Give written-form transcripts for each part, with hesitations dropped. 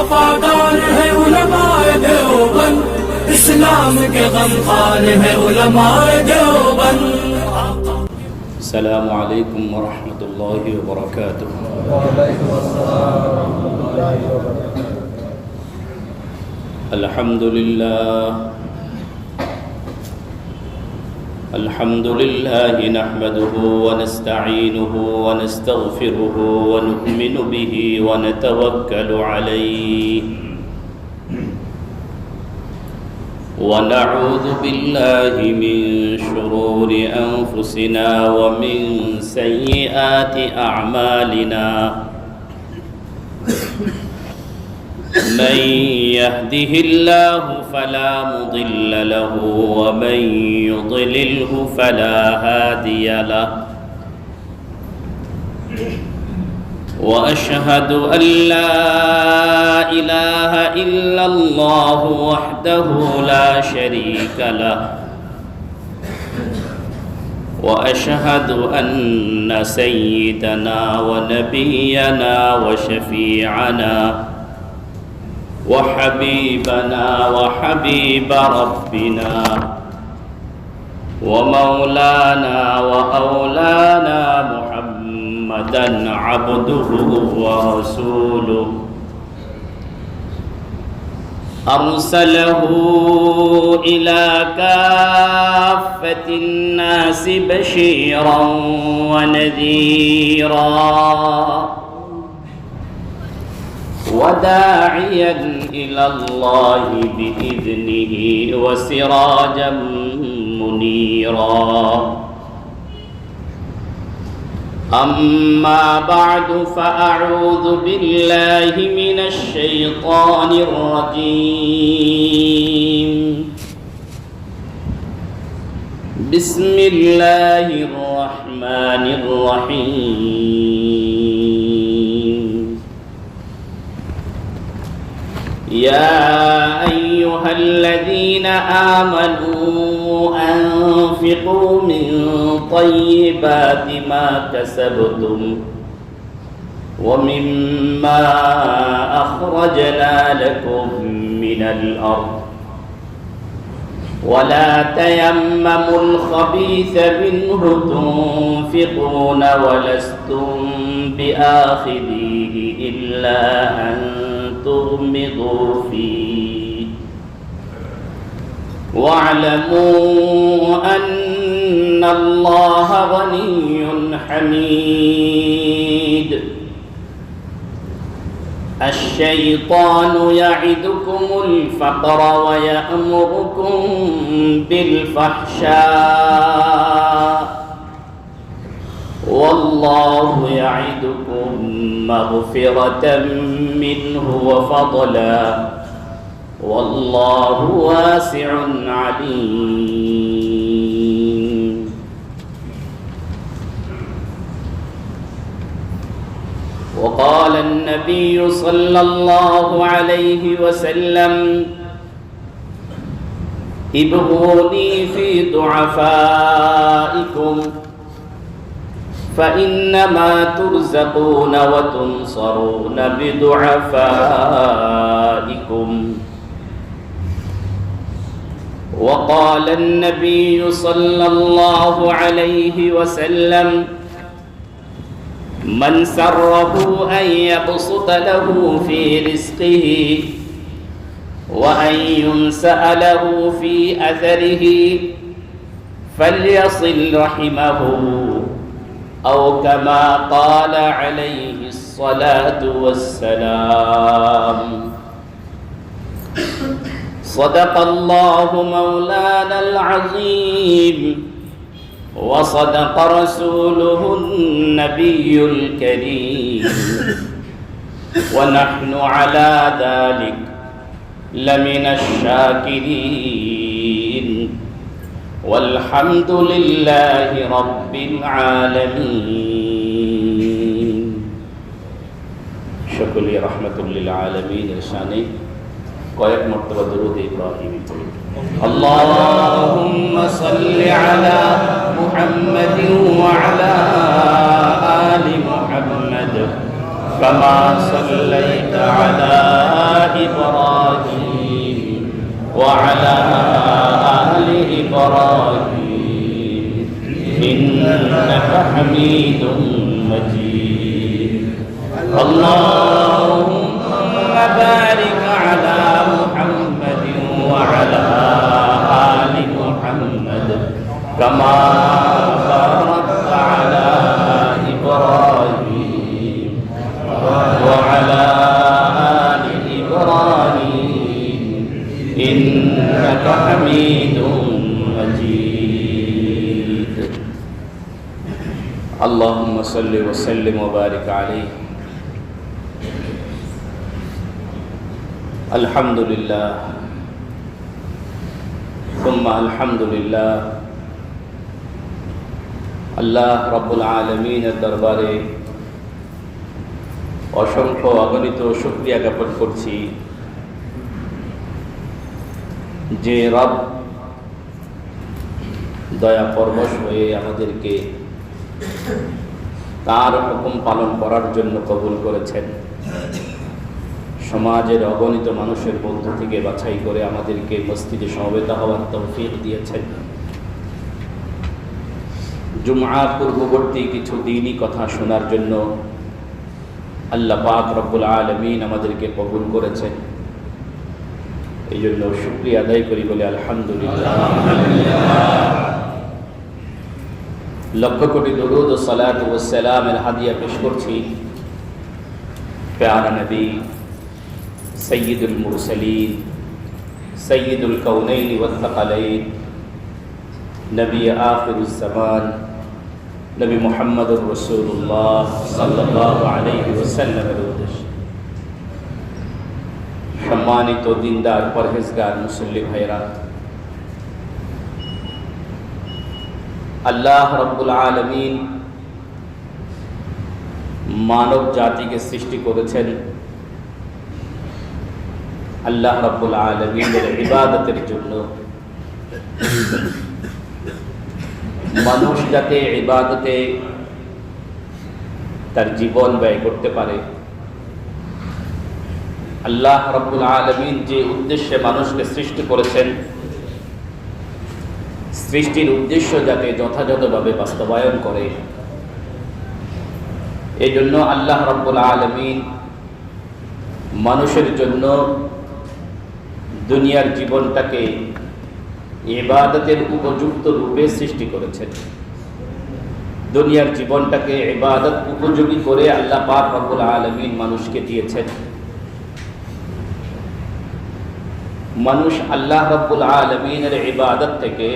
वफादार है उलमाए देवबंद, इस्लाम के गमखार है उलमाए देवबंद। अस्सलामु अलैकुम वरहमतुल्लाहि वबरकातुह। अल्हम्दुलिल्लाह नहमदुहु व नस्तईनुहु व नस्तगफिरुहु व नु'मिनु बिही व नतवक्कलु अलैहि व नऊज़ु बिल्लाहि मिन शुरूरि अंफुसिना व मिन सय्यिआति अअमालिना। मन यहदिहिल्लाहु फला मुदिल्ल लहु व मन युद्लिल्हु फला हादिय लहु। व अशहदु अल्ला इलाहा इल्लल्लाहु वहदहु ला शरीक लहु व अशहदु अन्न सय्यिदना व नबियना व शफीअना व हबीबना व हबीब रब्बिना व मौलाना व औलाना मुहम्मदन अब्दुहु व रसूलुहु अरसलहु इला काफ़्फ़तिन नासि बशीरन व नज़ीरा वदाइयन इलल्लाहि बिइज़निहि व सिराजम मुनीरा। अम्मा बअदु फ़अऊज़ु बिल्लाहि मिनश शैतानिर रजीम। बिस्मिल्लाहिर रहमानिर रहीम। या अय्युहल्लज़ीना आमनू अन्फ़िक़ू मिन तय्यिबाति मा कसबतुम व मिम्मा अख़रजना लकुम मिनल अर्ज़ वला तयम्ममुल ख़बीथ मिन्हु तुन्फ़िक़ून वलस्तुम बिआख़िज़ीहि इल्ला अन तुग़मिज़ू फ़ीहि वअलमू अन्नल्लाह गनिय्युन हमीद। अश्शैतानु यइदुकुमुल फ़क़्र व यअमुरुकुम बिलफ़हशाइ वल्लाहु यइदुकुम मग़फ़िरतम मिन्हु व फ़ज़लन वल्लाहु वासिउन अलीम। वक़ाल अन्नबिय्यु सल्लल्लाहु अलैहि वसल्लम इब्गूनी फ़ी दुअफ़ाइकुम फ़इन्नमा तुरज़क़ून व तुनसरून बिदुअफ़ाइकुम। वक़ाल अन्नबिय्यु सल्लल्लाहु अलैहि वसल्लम मन सर्रहु अन यबसुत लहु फ़ी रिज़्क़िही व अन युनसअ लहु फ़ी अज़रिही फ़ल्यसिल रहिमहु औ कमा क़ाल अलैहिस्सलातु वस्सलाम। सदक़ल्लाहु मौलानल अज़ीम व सदक़ रसूलुहुन नबियुल करीम व नहनु अला ज़ालिक लमिनश शाकिरीन वल्हम्दुलिल्लाहि रब्बिल आलमीन। शुक्र रहमतुल लिल आलमीन शाने কয়েক মর্তবা দরুদ ইব্রাহিমী পড়ি। আল্লাহুম্মা সাল্লি আলা মুহাম্মাদিন ওয়া আলা আলি মুহাম্মাদ কামা সাল্লাইতা আলা إبراهيم وعلى آل إبراهيم إنك حميد مجيد اللهم بارك على محمد وعلى آل محمد كما باركت على إبراهيم وعلى آل إبراهيم إنك حميد مجيد اللهم صل وسلم وبارك عليه الحمد لله ثم الحمد لله আল্লাহ রব্বুল আলামিনের দরবারে অসংখ্য অগণিত শুকরিয়া জ্ঞাপন করছি যে রব দয়া পরবশ হয়ে আমাদেরকে তার হুকুম পালন করার জন্য কবুল করেছেন, সমাজের অগণিত মানুষের মধ্য থেকে বাছাই করে আমাদেরকে মসজিদে সমবেত হওয়ার তৌফিক দিয়েছেন। জুমআ পূর্ববর্তী কিছু দ্বীনি কথা শোনার জন্য আল্লাহ পাক রব্বুল আলামিন আমাদেরকে কবুল করেছেন, এই জন্য শুকরিয়া আদায় করি বলে আলহামদুলিল্লাহ। লক্ষ কোটি দরুদ ও সালাত ও সালামের হাদিয়া পেশ করছি প্যারা নবী সৈয়দুল মুরসালিন সৈয়দুল কাউনাইন ওয়াস সাকালাইন নবী আখিরুজ জামান নবী মুহাম্মদুর রাসূলুল্লাহ সাল্লাল্লাহু আলাইহি ওয়াসাল্লামের উদ্দেশ্যে। সম্মানিত দিনদার পরহেজগার মুসল্লি ভাইরা, আল্লাহ রাব্বুল আলামিন মানব জাতিকে সৃষ্টি করেছেন আল্লাহ রাব্বুল আলামিনের ইবাদতের জন্য। মানুষ যাতে ইবাদতে তার জীবন ব্যয় করতে পারে, আল্লাহ রাব্বুল আলামিন যে উদ্দেশ্যে মানুষকে সৃষ্টি করেছেন, সৃষ্টির উদ্দেশ্য যাতে যথাযথভাবে বাস্তবায়ন করে, এই জন্য আল্লাহ রাব্বুল আলামিন মানুষের জন্য দুনিয়ার জীবনটাকে ইবাদতের উপযুক্ত রূপে সৃষ্টি করেছেন। দুনিয়ার জীবনটাকে ইবাদত উপযোগী করে আল্লাহ পাক রব্বুল আলামিন মানুষকে দিয়েছেন। মানুষ আল্লাহ রব্বুল আলামিনের ইবাদত থেকে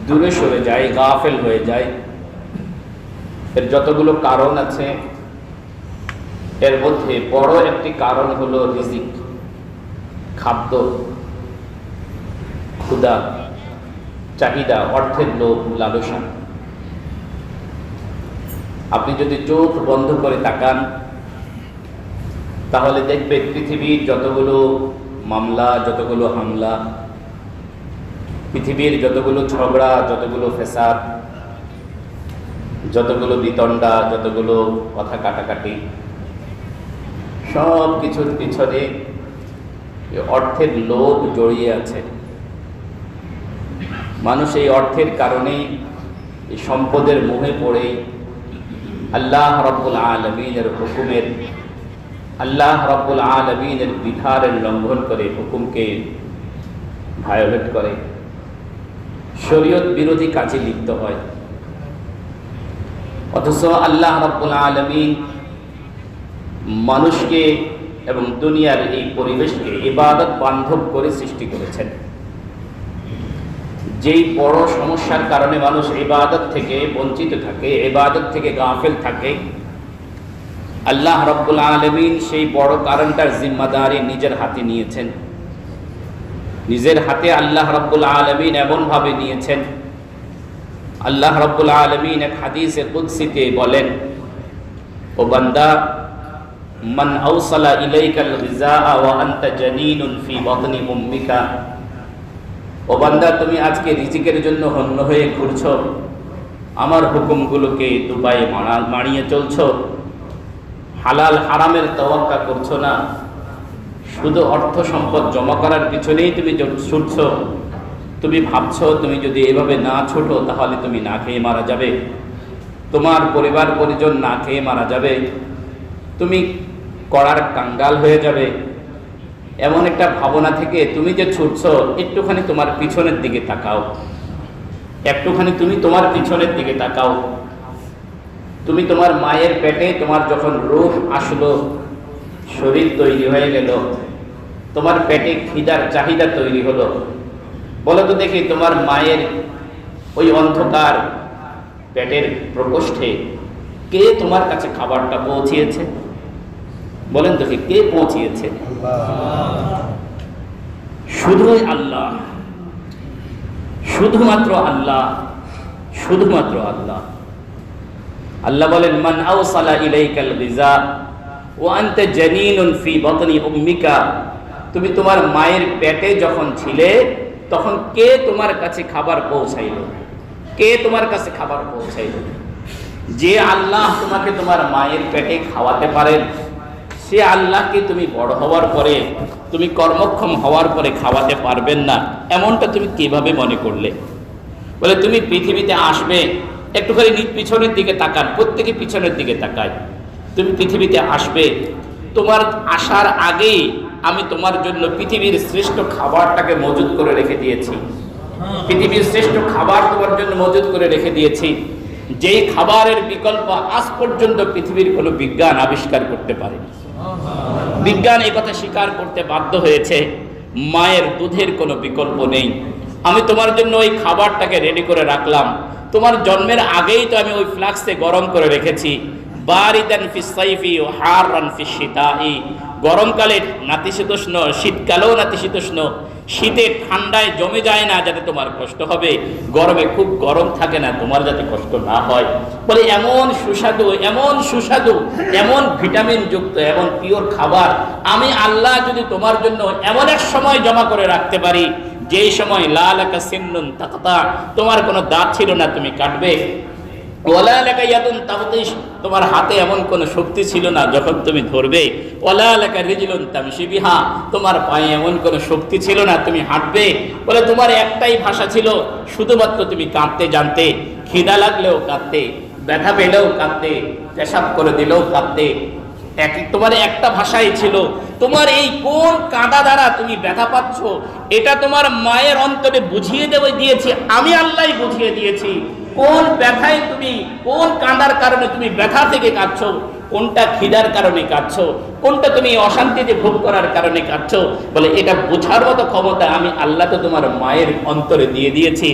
দূরে সরে যায়, গাফেল হয়ে যায়। এর যতগুলো কারণ আছে, এর মধ্যে বড় একটি কারণ হলো রিজিক, খাদ্য, ক্ষুধা, চাহিদা, অর্থের লোভ, লালসা। আপনি যদি চোখ বন্ধ করে তাকান তাহলে দেখবেন পৃথিবীর যতগুলো মামলা, যতগুলো হামলা, পৃথিবীর যতগুলো ঝগড়া, যতগুলো ফেসাদ, যতগুলো বিতণ্ডা, যতগুলো কথা কাটাকাটি, সব কিছুর পিছনে অর্থের লোভ জড়িয়ে আছে। মানুষ এই অর্থের কারণে, এই সম্পদের মোহে পড়ে আল্লাহ রাব্বুল আলামিনের হুকুমের, আল্লাহ রাব্বুল আলামিনের বিধানের লঙ্ঘন করে, হুকুমকে ভায়োলেট করে, শরীয়ত বিরোধী কাজে লিপ্ত হয়। অথচ আল্লাহ রাব্বুল আলামিন মানুষকে এবং দুনিয়ার এই পরিবেশকে ইবাদত বান্ধব করে সৃষ্টি করেছেন। যেই বড় সমস্যার কারণে মানুষ ইবাদত থেকে বঞ্চিত থাকে, ইবাদত থেকে গাফেল থাকে, আল্লাহ রাব্বুল আলামিন সেই বড় কারণটার জিম্মাদারি নিজের হাতে নিয়েছেন। নিজের হাতে আল্লাহ রাব্বুল আলামিন এমনভাবে নিয়েছেন, আল্লাহ রাব্বুল আলামিন এক হাদিসে কুদসিতে বলেন, ও বান্দা, মান আওসালা ইলাইকাল গিযাআ ওয়া আনতা জানিনুন ফি বাতনি উম্মিকা, ও বান্দা, তুমি আজকে রিজিকের জন্য হন্য হয়ে ঘুরছো, আমার হুকুমগুলোকে দুপায়ে মানিয়ে চলছো, হালাল হারামের তাওয়াক্কা করছো না, শুধু অর্থ সম্পদ জমা করার পিছনেই তুমি ছুটছ। তুমি ভাবছো তুমি যদি এভাবে না ছোটো তাহলে তুমি না খেয়ে মারা যাবে, তোমার পরিবার পরিজন না খেয়ে মারা যাবে, তুমি করার কাঙ্গাল হয়ে যাবে। এমন একটা ভাবনা থেকে তুমি যে ছুটছো, একটুখানি তোমার পিছনের দিকে তাকাও, একটুখানি তুমি তোমার পিছনের দিকে তাকাও। তুমি তোমার মায়ের পেটে তোমার যখন রূহ আসলো, শরীর তৈরি হয়ে গেল, তোমার পেটে খিদার চাহিদা তৈরি হলো, বলো তো দেখি তোমার মায়ের ওই অন্ধকার পেটের প্রকোষ্ঠে কে তোমার কাছে খাবারটা পৌঁছিয়েছে? বলেন দেখি কে পৌঁছিয়েছে? শুধুই আল্লাহ, শুধুমাত্র আল্লাহ, শুধুমাত্র আল্লাহ। আল্লাহ বলেন মান আওসালা ইলাইকাল গিযা ওয়া আনতা জানিনুন ফি বাতনি উম্মিকা, তুমি তোমার মায়ের পেটে যখন ছিলে তখন কে তোমার কাছে খাবার পৌঁছাইলো? কে তোমার কাছে খাবার পৌঁছাইলো? যে আল্লাহ তোমাকে তোমার মায়ের পেটে খাওয়াতে পারেন, সে আল্লাহকে তুমি বড় হওয়ার পরে, তুমি কর্মক্ষম হওয়ার পরে খাওয়াতে পারবেন না, এমনটা তুমি কিভাবে মনে করলে? বলে তুমি পৃথিবীতে আসবে, একটুখানি পিছনের দিকে তাকান, প্রত্যেকে পিছনের দিকে তাকায়। তুমি পৃথিবীতে আসবে, তোমার আসার আগেই আমি তোমার জন্য পৃথিবীর শ্রেষ্ঠ খাবারটাকে মজুদ করে রেখে দিয়েছি। পৃথিবীর শ্রেষ্ঠ খাবার তোমার জন্য মজুদ করে রেখে দিয়েছি, যেই খাবারের বিকল্প আজ পর্যন্ত পৃথিবীর কোনো বিজ্ঞান আবিষ্কার করতে পারে। বিজ্ঞান এই কথা স্বীকার করতে বাধ্য হয়েছে, মায়ের দুধের কোনো বিকল্প নেই। আমি তোমার জন্য ওই খাবারটাকে রেডি করে রাখলাম, তোমার জন্মের আগেই তো আমি ওই ফ্লাক্সে গরম করে রেখেছি। বারিদান ফিস সাইফি ওয়া হারান ফিস শিতাই, গরমকালে নাতিশীতোষ্ণ, শীতকালেও নাতিশীতোষ্ণ। শীতে ঠান্ডায় জমে যায় না যাতে তোমার কষ্ট হবে, গরমে খুব গরম থাকে না তোমার যাতে কষ্ট না হয়। বলে এমন সুস্বাদু, এমন সুস্বাদু, এমন ভিটামিন যুক্ত, এমন পিওর খাবার আমি আল্লাহ যদি তোমার জন্য এমন এক সময় জমা করে রাখতে পারি, যেই সময় লা লাকা সিন্নুন তাকতা, তোমার কোনো দাঁত ছিল না তুমি কাটবে, ওয়ালা লাকা ইয়াদুন তাবতিশ, তোমার হাতে এমন কোনো শক্তি ছিল না যখন তুমি ধরবে, ওয়ালা লাকা রিজলুন তামশি বিহা, তোমার পায়ে এমন কোনো শক্তি ছিল না তুমি হাঁটবে। বলে তোমার একটাই ভাষা ছিল, শুধুমাত্র তুমি কাঁদতে জানতে, খিদা লাগলেও কাঁদতে, ব্যথা পেলেও কাঁদতে, পেশাব করে দিলেও কাঁদতে, তোমার একটা ভাষাই ছিল। তোমার এই কোন কাঁদা দ্বারা তুমি ব্যথা পাচ্ছ, এটা তোমার মায়ের অন্তরে বুঝিয়ে দিয়েছি, আমি আল্লাহ বুঝিয়ে দিয়েছি। কোন ব্যথায় তুমি, কোন কাঁদার কারণে তুমি ব্যথা থেকে কাঁদছো, কোনটা খিদার কারণে কাঁদছো, কোনটা তুমি অশান্তিতে ভোগ করার কারণে কাঁদছো, বলে এটা বোঝার মতো ক্ষমতা আমি আল্লাহ তো তোমার মায়ের অন্তরে দিয়ে দিয়েছি।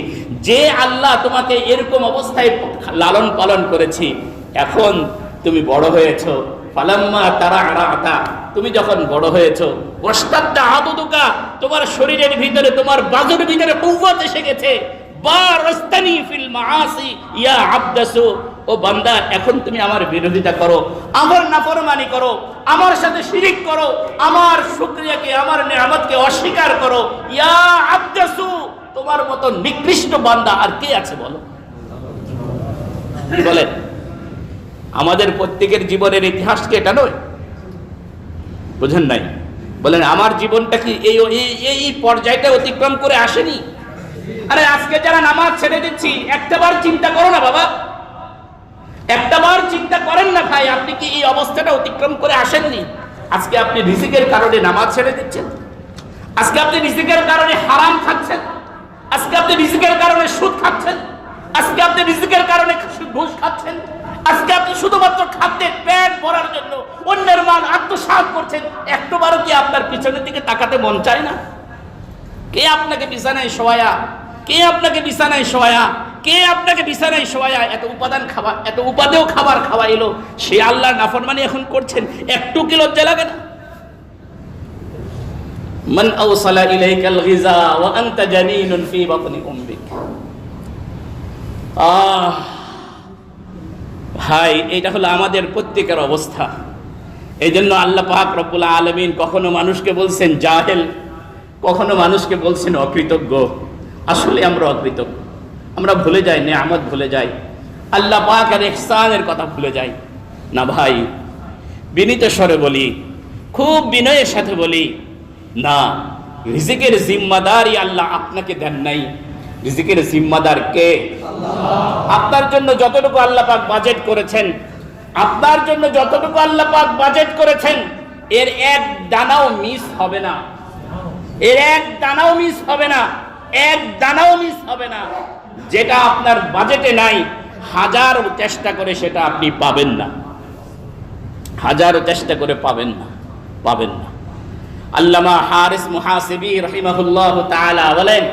যে আল্লাহ তোমাকে এরকম অবস্থায় লালন পালন করেছি, এখন তুমি বড় হয়েছো, ফালাম্মা তারাআতা, তুমি যখন বড় হয়েছো, ওয়াস্তাদ্দা আদুদুকা, তোমার শরীরের ভিতরে, তোমার বাজুর ভিতরে কুওয়াত এসে গেছে, বারাস্তানি ফিল মাআসি ইয়া আবদাসু, ও বান্দা এখন তুমি আমার বিরোধিতা করো, আমার নাফরমানি করো, আমার সাথে শিরিক করো, আমার শুকরিয়াকে, আমার নিয়ামতকে অস্বীকার করো, ইয়া আবদাসু, তোমার মতো নিকৃষ্ট বান্দা আর কে আছে বলো? বলে আমাদের প্রত্যেকের জীবনের ইতিহাস কি এটা নয়? বুঝেন নাই? বলেন আমার জীবনটা কি এই পর্যায়টা অতিক্রম করে আসেনি? আরে আজকে যারা নামাজ ছেড়ে দিচ্ছি, একটাবার চিন্তা করো না বাবা, একটাবার চিন্তা করেন না ভাই, আপনি কি এই অবস্থাটা অতিক্রম করে আসেননি? আজকে আপনি রিজিকের কারণে নামাজ ছেড়ে দিচ্ছেন, আজকে আপনি রিজিকের কারণে হারাম খাচ্ছেন, আজকে আপনি রিজিকের কারণে সুদ খাচ্ছেন, আজকে আপনি রিজিকের কারণে ঘুষ খাচ্ছেন, আজকে আপনি শুধুমাত্র খাদ্যের পেট ভরার জন্য অন্যের মাল আত্মসাৎ করছেন। একটাবারও কি আপনার পিছনের দিকে তাকাতে মন চায় না? কে আপনাকে বিছানায় শোয়া, কে আপনাকে বিছানায় শোয়া, কে আপনাকে বিছানায় শোয়া এত উপাদান খাবার, এত উপাদেয় খাবার খাওয়াইলো, সে আল্লাহর নাফরমানি এখন করছেন, একটু কি লজ্জা লাগে না? মান আওসালা ইলাইকাল গিযা ওয়া আনতা জানিনুন ফি বাতনি উম্মিক। ভাই এটা হলো আমাদের প্রত্যেকের অবস্থা। এই জন্য আল্লাহ পাক রব্বুল আলামিন কখনো মানুষকে বলছেন জাহেল, কখনো মানুষকে বলছেন অকৃতজ্ঞ। আসলে আমরা অকৃতজ্ঞ, আমরা ভুলে যাই, নিয়ামত ভুলে যাই, আল্লাহ পাকের ইহসানের কথা ভুলে যাই না। ভাই বিনীত স্বরে বলি, খুব বিনয়ের সাথে বলি, না, রিজিকের জিম্মাদারি আল্লাহ আপনাকে দেন নাই। রিজিকের জিম্মাদার কে? আপনার জন্য যতটুকু আল্লাহ পাক বাজেট করেছেন, আপনার জন্য যতটুকু আল্লাহ পাক বাজেট করেছেন, এর এক দানাও মিস হবে না, এর এক দানাও মিস হবে না, এক দানাও মিস হবে না। যেটা আপনার বাজেটে নাই, হাজারো চেষ্টা করে সেটা আপনি পাবেন না, হাজারো চেষ্টা করে পাবেন না, পাবেন না। আল্লামা হারিস মুহাসিবি রাহিমাহুল্লাহ তাআলা বলেন,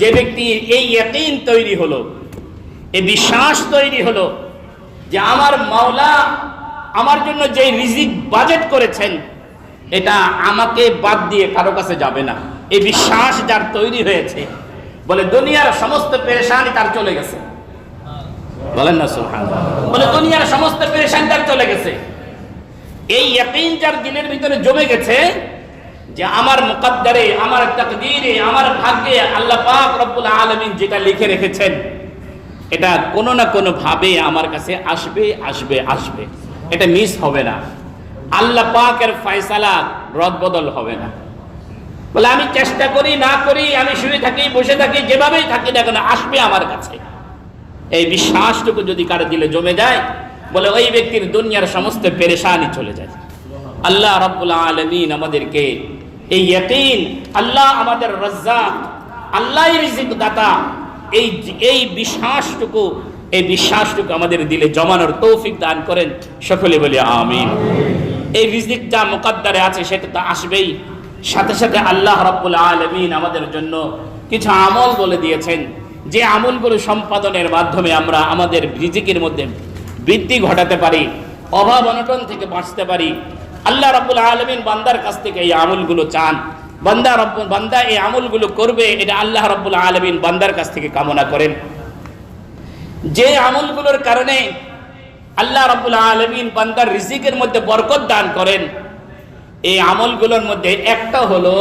যে ব্যক্তি এই ইয়াকিন তৈরি হলো, এই বিশ্বাস তৈরি হলো যে আমার মাওলা আমার জন্য যে রিজিক বাজেট করেছেন এটা আমাকে বাদ দিয়ে কারো কাছে যাবে না, এই বিশ্বাস যার তৈরি হয়েছে, বলে দুনিয়ার সমস্ত পেরেশানি তার চলে গেছে। বলেন না সুবহানাল্লাহ। বলে দুনিয়ার সমস্ত পেরেশানি তার চলে গেছে। এই ইয়াকিন যার দিলের ভিতরে জমে গেছে যে আমার মুকদ্দারে, আমার তাকদীরে, আমার ভাগ্যে আল্লাহ পাক রব্বুল আলামিন যেটা লিখে রেখেছেন এটা কোনো না কোনো ভাবে আমার কাছে আসবে, আসবে, আসবে, এটা মিস হবে না। আল্লাহ পাকের ফয়সালা রদবদল হবে না। বলে আমি চেষ্টা করি না করি, আমি শুয়ে থাকি, বসে থাকি, যেভাবেই থাকি না কেন, আসবে আমার কাছে। এই বিশ্বাসটুকু যদি কারো দিলে জমে যায়, বলে ওই ব্যক্তির দুনিয়ার সমস্ত পেরেশানি চলে যায়। আল্লাহ রাব্বুল আলামিন আমাদেরকে এই ইয়াকিন, আল্লাহ আমাদের রাজ্জাক, আল্লাহই রিজিক দাতা, এই বিশ্বাসটুকু, এই বিশ্বাসটুকু আমাদের দিলে জমানোর তৌফিক দান করেন। সকলে বলি আমিন। এই রিজিক যা মুকদ্দারে আছে সেটা তো আসবেই, সাথে সাথে আল্লাহ রাব্বুল আলামিন আমাদের জন্য কিছু আমল বলে দিয়েছেন, যে আমলগুলো সম্পাদনের মাধ্যমে আমরা আমাদের রিজিকের মধ্যে বৃদ্ধি ঘটাতে পারি, অভাব অনটন থেকে বাঁচতে পারি। আল্লাহ রাব্বুল আলামিন বান্দার কাছ থেকে এই আমলগুলো চান, বান্দা এই আমলগুলো করবে, এটা আল্লাহ রাব্বুল আলামিন বান্দার কাছ থেকে কামনা করেন। যে আমলগুলোর কারণে আল্লাহ রাব্বুল আলামিন বান্দার রিজিকের মধ্যে বরকত দান করেন, এই আমলগুলোর মধ্যে একটা হলো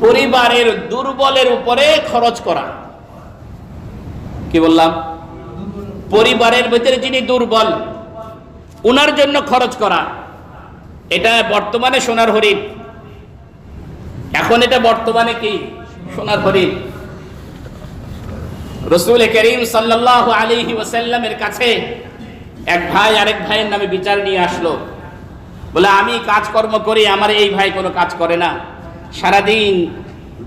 পরিবারের দুর্বলের উপরে খরচ করা। কি বললাম? পরিবারের ভিতরে যিনি দুর্বল উনার জন্য খরচ করা। এটা বর্তমানে সোনার হরিণ, এখন এটা বর্তমানে কি সোনার হরিণ। রাসূল করিম সাল্লাল্লাহু আলাইহি ওয়াসাল্লামের কাছে এক ভাই আরেক ভাইয়ের নামে বিচার নিয়ে আসলো। বলে আমি কাজকর্ম করি, আমার এই ভাই কোনো কাজ করে না, সারাদিন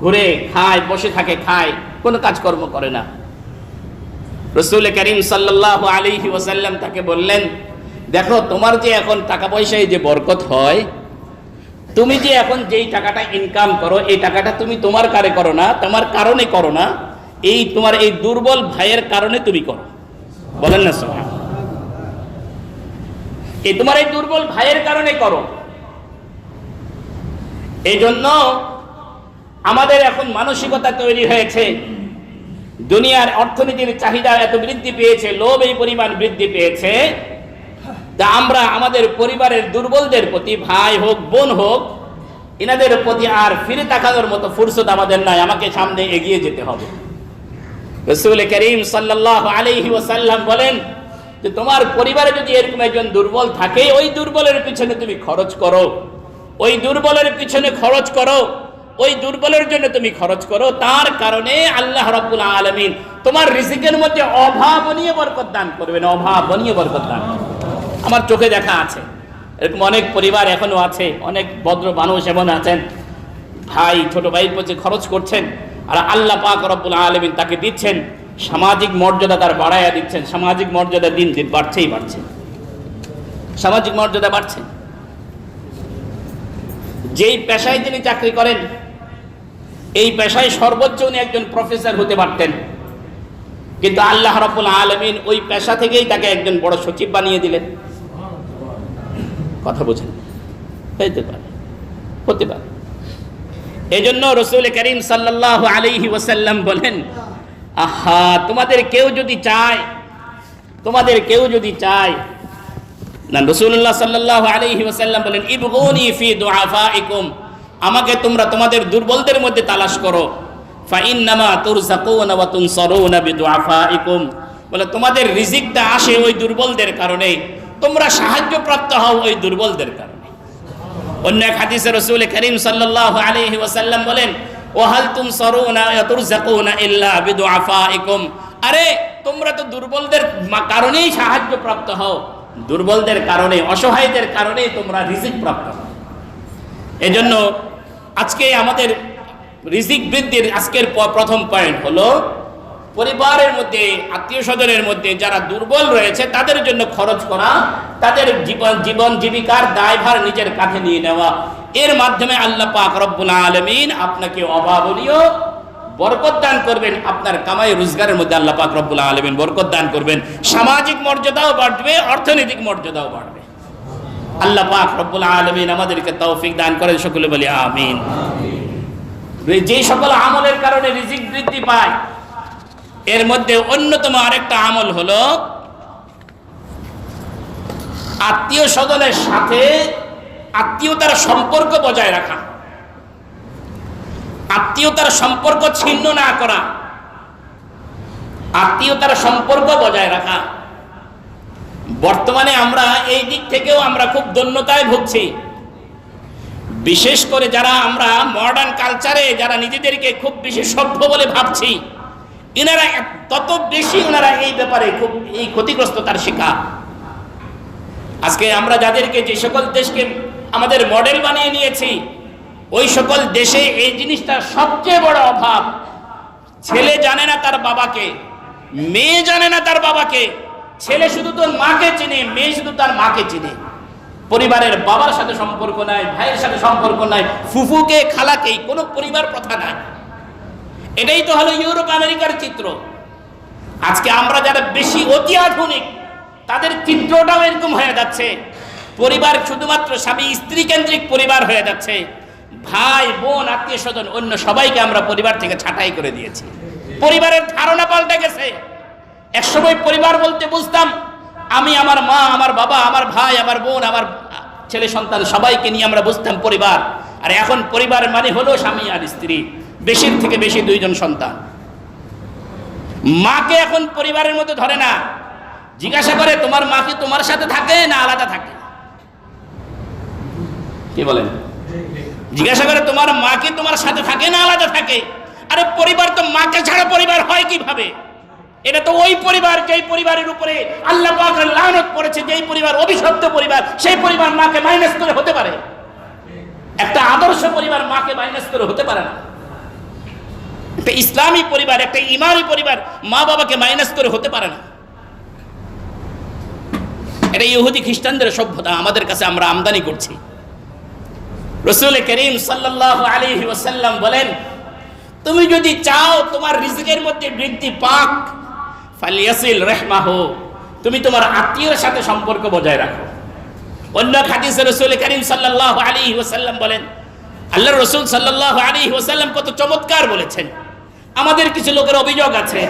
ঘুরে খায়, বসে থাকে, খায়, কোনো কাজকর্ম করে না। রাসূল করিম সাল্লাল্লাহু আলাইহি ওয়াসাল্লাম তাকে বললেন, দেখো তোমার যে এখন টাকা পয়সায় যে বরকত হয়, তুমি যে এখন যেই টাকাটা ইনকাম করো, এই টাকাটা তুমি তোমার কারে করো না, তোমার কারণে করো না, এই তোমার এই দুর্বল ভাইয়ের কারণে তুমি করো। বলেন না সুবহানাল্লাহ। এই তোমার এই দুর্বল ভাইয়ের কারণে করো। এই জন্য আমাদের এখন মানসিকতা তৈরি হয়েছে, দুনিয়ার অর্থনীতির চাহিদা এত বৃদ্ধি পেয়েছে, লোভ এই পরিমাণ বৃদ্ধি পেয়েছে, তা আমরা আমাদের পরিবারের দুর্বলদের প্রতি, ভাই হোক বোন হোক, এনাদের প্রতি আর ফিরে তাকানোর মতো ফুরসত আমাদের নাই, আমাকে সামনে এগিয়ে যেতে হবে। রাসূল করিম সাল্লাল্লাহু আলাইহি ওয়াসাল্লাম বলেন যে তোমার পরিবারে যদি এরকম একজন দুর্বল থাকে, ওই দুর্বলের পিছনে তুমি খরচ করো, ওই দুর্বলের পিছনে খরচ করো, ওই দুর্বলের জন্য তুমি খরচ করো। তার কারণে আল্লাহ রাব্বুল আলামিন তোমার রিজিকের মধ্যে অভাবনীয় বরকত দান করবেন, অভাবনীয় বরকত দান। আমার চোখে দেখা আছে, এরকম অনেক পরিবার এখনো আছে, অনেক ভদ্র মানুষ এমন আছেন, ভাই ছোট ভাইয়ের প্রতি খরচ করছেন, আর আল্লাহ পাক রব্বুল আলামিন তাকে দিচ্ছেন, সামাজিক মর্যাদা তার বাড়াইয়া দিচ্ছেন। সামাজিক মর্যাদা দিন দিন বাড়ছেই বাড়ছে, সামাজিক মর্যাদা বাড়ছে। যেই পেশায় তিনি চাকরি করেন, এই পেশায় সর্বোচ্চ উনি একজন প্রফেসর হতে পারতেন, কিন্তু আল্লাহ রাব্বুল আলামিন ওই পেশা থেকেই তাকে একজন বড় সচিব বানিয়ে দিলেন। কথা বুঝেন? হতে পারে, হতে পারে। এই জন্য রাসূল করিম সাল্লাল্লাহু আলাইহি ওয়াসাল্লাম বলেন, আহা তোমাদের কেউ যদি চায়, তোমাদের কেউ যদি চায় না, রাসূলুল্লাহ সাল্লাল্লাহু আলাইহি ওয়াসাল্লাম বলেন, ইবগুনি ফি দুআফাইকুম, আমাকে তোমরা তোমাদের দুর্বলদের মধ্যে তালাশ করো। ফা ইন্নামা তুরযাকুনা ওয়া তুনসারুনা বিদুআফাইকুম, বলে তোমাদের রিজিকটা আসে ওই দুর্বলদের কারণে, তোমরা সাহায্য প্রাপ্ত হও ওই দুর্বলদের কারণে। অন্য এক হাদিসে রাসূল করিম সাল্লাল্লাহু আলাইহি ওয়াসাল্লাম বলেন, ওয়াহাল তুনসারুনা ইয়াতুরযাকুনা ইল্লা বিদুআফাইকুম, আরে তোমরা তো দুর্বলদের কারণেই সাহায্য প্রাপ্ত হও, দুর্বলদের কারণে, অসহায়দের কারণে তোমরা রিজিক প্রাপ্ত হও। এজন্য আজকে আমাদের রিজিক বৃদ্ধির আজকের প্রথম পয়েন্ট হলো পরিবারের মধ্যে, আত্মীয় স্বজনের মধ্যে যারা দুর্বল রয়েছে তাদের জন্য খরচ করা, তাদের জীবন জীবিকার দায়ভার নিজের কাঁধে নিয়ে নেওয়া। এর মাধ্যমে আল্লাহ পাক রব্বুল আলামিন আপনাকে অভাবনীয় বরকত দান করবেন, আপনার কামাই রোজগারের মধ্যে আল্লাহ পাক রব্বুল আলামিন বরকত দান করবেন, সামাজিক মর্যাদাও বাড়বে, অর্থনৈতিক মর্যাদাও বাড়বে। আল্লাহ পাক রব্বুল আলামিন আমাদেরকে তৌফিক দান করেন, সকলে বলি আমিন। যে সকল আমলের কারণে রিজিক বৃদ্ধি পায় এর মধ্যে অন্যতম আরেকটা আমল হলো আত্মীয় স্বজনের সাথে আত্মীয়তার সম্পর্ক বজায় রাখা, আত্মীয়তার সম্পর্ক ছিন্ন না করা, আত্মীয়তার সম্পর্ক বজায় রাখা। বর্তমানে আমরা এই দিক থেকেও আমরা খুব দৈন্যতায় ভুগছি, বিশেষ করে যারা আমরা মডার্ন কালচারে যারা নিজেদেরকে খুব বেশি সভ্য বলে ভাবছি, এনারা তত বেশি ওনারা এই ব্যাপারে খুব এই ক্ষতিগ্রস্ততার শিকার। আজকে আমরা যাদেরকে যে সকল দেশকে আমাদের মডেল বানিয়ে নিয়েছি, ওই সকল দেশে এই জিনিসটা সবচেয়ে বড় অভাব। ছেলে জানে না তার বাবাকে, মেয়ে জানে না তার বাবাকে, ছেলে শুধু তোর মাকে চিনে, মেয়ে শুধু তার মাকে চিনে। পরিবারের বাবার সাথে সম্পর্ক নাই, ভাইয়ের সাথে সম্পর্ক নাই, ফুফুকে খালাকেই কোনো পরিবার প্রথা নাই। এটাই তো হলো ইউরোপ আমেরিকার চিত্র। আজকে আমরা যারা বেশি অতি আধুনিক তাদের চিত্রটাও এরকম হয়ে যাচ্ছে। পরিবার শুধুমাত্র স্বামী স্ত্রী কেন্দ্রিক পরিবার হয়ে যাচ্ছে, ভাই বোন আত্মীয় স্বজন অন্য সবাইকে আমরা পরিবার থেকে ছাঁটাই করে দিয়েছি। পরিবারের ধারণা পাল্টে গেছে। একসময় পরিবার বলতে বুঝতাম আমি, আমার মা, আমার বাবা, আমার ভাই, আমার বোন, আমার ছেলে সন্তান সবাইকে নিয়ে আমরা বুঝতাম পরিবার। আর এখন পরিবার মানে হলো স্বামী আর স্ত্রী, বেশির থেকে বেশি দুইজন সন্তান। মাকে এখন পরিবারের মধ্যে ধরে না, জিজ্ঞাসা করে তোমার মা কি তোমার সাথে থাকে না আলাদা থাকে? কি বলেন? জিজ্ঞাসা করে তোমার মা কি তোমার সাথে থাকে না আলাদা থাকে? আরে পরিবার তো মাকে ছাড়া পরিবার হয় কিভাবে? এটা তো ওই পরিবার যেই পরিবারের উপরে আল্লাহ পাকের লানত পড়েছে, যেই পরিবার অভিশপ্ত পরিবার, সেই পরিবার মাকে মাইনাস করে হতে পারে? একটা আদর্শ পরিবার মাকে মাইনাস করে হতে পারে না। একটা ইসলামী পরিবার, একটা ইমানি পরিবার মা বাবাকে মাইনাস করে হতে পারে না। এটা ইহুদি খ্রিস্টানদের সভ্যতা আমাদের কাছে আমরা আমদানি করছি। রাসূল করিম সাল্লাল্লাহু আলাইহি ওয়াসাল্লাম বলেন, তুমি যদি চাও তোমার রিজিকের মধ্যে বৃদ্ধি পাক, ফালিয়াসিল রাহমাহু, তুমি তোমার আত্মীয়ের সাথে সম্পর্ক বজায় রাখো। অন্য হাদিসে রাসূল করিম সাল্লাল্লাহু আলাইহি ওয়াসাল্লাম বলেন, আল্লাহর রাসূল সাল্লাল্লাহু আলাইহি ওয়াসাল্লাম কত চমৎকার বলেছেন। আমাদের কিছু লোকের অভিযোগ আছে,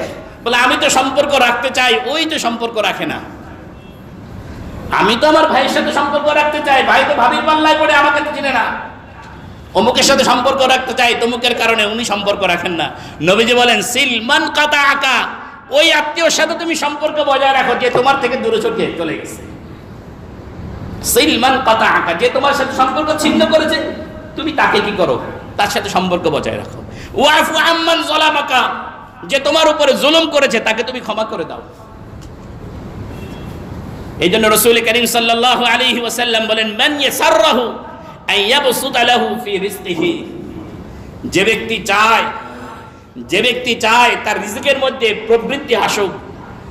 বলে আমি তো সম্পর্ক রাখতে চাই, ওই তো সম্পর্ক রাখে না। আমি তো আমার ভাইয়ের সাথে সম্পর্ক রাখতে চাই, ভাই তো ভাবির পাল্লায় পড়ে আমাকে তো চিনে না। অমুকের সাথে সম্পর্ক রাখতে চাই, তমুকের কারণে উনি সম্পর্ক রাখেন না। নবীজি বলেন, সিলমান কাতাআকা, ওই আত্মীয়র সাথে তুমি সম্পর্ক বজায় রাখো যে তোমার থেকে দূরে চলে গেছে। সিলমান কাতাআকা, যে তোমার সাথে সম্পর্ক ছিন্ন করেছে, তুমি তাকে কি করো? তার সাথে সম্পর্ক বজায় রাখো। ওয়াফু আম্মান যালামাকা, যে তোমার উপরে জুলুম করেছে তাকে তুমি ক্ষমা করে দাও। এই জন্য রাসূল করিম সাল্লাল্লাহু আলাইহি ওয়াসাল্লাম বলেন, মান ইয়াসাররাহু আন ইয়াবসুতা লাহু ফি রিজকিহি, যে ব্যক্তি চায় তার রিজিকের মধ্যে প্রবৃদ্ধি আসুক,